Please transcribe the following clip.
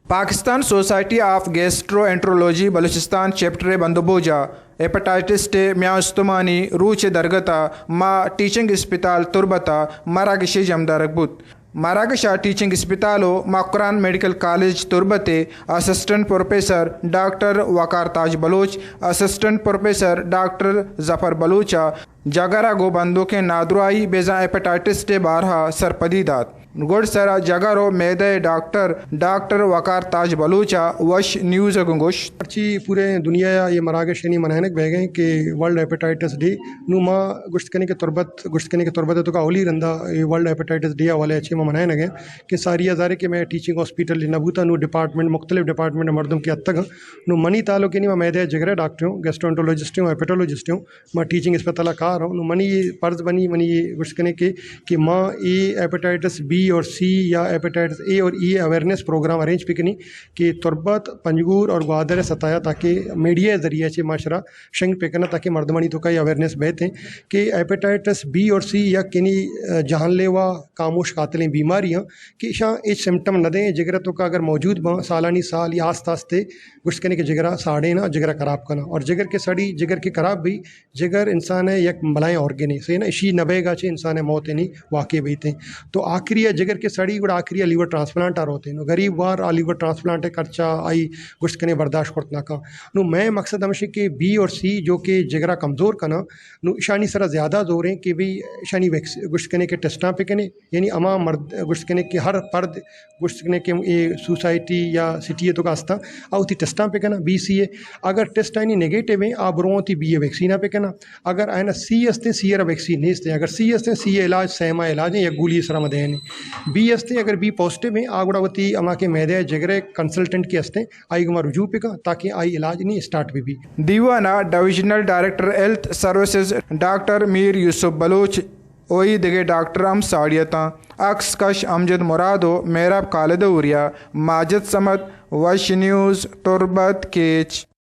Pakistan society of gastroenterology Balochistan chapter बंदोबोजा hepatitis टे म्या उस्तमानी रूच दरगता मा टीचिंग अस्पताल तुरबता मरागशी जमदारकबुत मरागशा टीचिंग अस्पतालो माकुरान मेडिकल कॉलेज तुरबते assistant professor doctor Waqar Taj Baloch assistant professor doctor Zafar बलूचा जगरा गो बंदो के नादुराई बेजा हेपेटाइटिस टे बारहा सरपदीदात गुड सरा जगरो मैदे डॉक्टर वकार ताज बलूचा वश न्यूज़ गुंगोश अच्छी पूरे दुनिया ये मराकश यानी मनाने बह गए कि वर्ल्ड हेपेटाइटिस डे नुमा गुश्तकनी के तुरबत तो का ओली रंदा ये वर्ल्ड हेपेटाइटिस डे वाले अच्छे में मनाए लगे कि सारी हज़ारे के मैं टीचिंग हॉस्पिटल नबूता नु डिपार्टमेंट मुख्तलिफ डिपार्टमेंट मर्दम के हद तक नु मनी तालो के नहीं मैं मैदे जगरे डॉक्टर हूँ गैस्ट्रोएंटरोलॉजिस्ट हूँ हेपेटोलॉजिस्ट हूँ मैं टीचिंग अस्पताल कार हूँ नु मनी पर्ज बनी मनी ये गुश्तकनी के कि माँ ये हेपेटाइटिस बी और सी या हेपेटाइटिस ए और ई अवेयरनेस प्रोग्राम अरेंज पिकनी कि तुरबत पंजगूर और ग्वादर सताया ताकि मीडिया ज़रिए से माशरा शंग पिकना ताकि मर्दमनी तो कई अवेयरनेस बहते कि हेपेटाइटिस बी और सी या किनी जानलेवा कामोश कातिलें बीमारियाँ कि शां एच सिम्टम न दें जिगरा तो का अगर मौजूद बा सालानी साल या आस्ता आस्ते गुश्त करने के जिगरा साड़े ना जिगरा खराब करना और जिगर के सड़ी जिगर के खराब भी जिगर इंसान है यक मलाएँ ऑर्गेन है सही ना इसी नबेगा चे इंसान मौत नहीं वाक़े बीते तो आखिरी जिगर के सड़ी गुड़ आखिरी लीवर ट्रांसप्लांट आर होते हैं गरीब वार लीवर ट्रांसप्लांट खर्चा आई गुश्त कने बर्दाश्त करना का नु मैं मकसद हमेशा कि बी और सी जो कि जिगरा कमज़ोर करना नु ईशानी सरा ज़्यादा जोर है कि भी ईशानी गुश्त कने के टेस्टा पे कने यानी अमा मर्द गुश्त कने के हर पर्द गुश्त कने के ये सोसाइटी या सिटी तो कास्ता आउती टेस्टा पे कना बी सी है अगर टेस्ट आनी नेगेटिव है आप रोती बी ए वैक्सीना पे कना अगर आना सी हस्ते सी एर वैक्सीन नहीं अगर सी हस्ते सी इलाज सहमा इलाज है या गोली सरा मदेन बी हस्ते अगर बी पॉजिटिव है आगुड़ावती अमा के मैदे जगरे कंसल्टेंट के हस्ते आई गुमा रुजू पे का ताकि आई इलाज नहीं स्टार्ट भी दीवाना divisional director health services doctor Mir Yusuf Baloch ओई दिगे डॉक्टर हम साड़ियता अक्स कश अमजद मुरादो मेरा खालिद उरिया माजिद समद वश न्यूज़ तुरबत केच।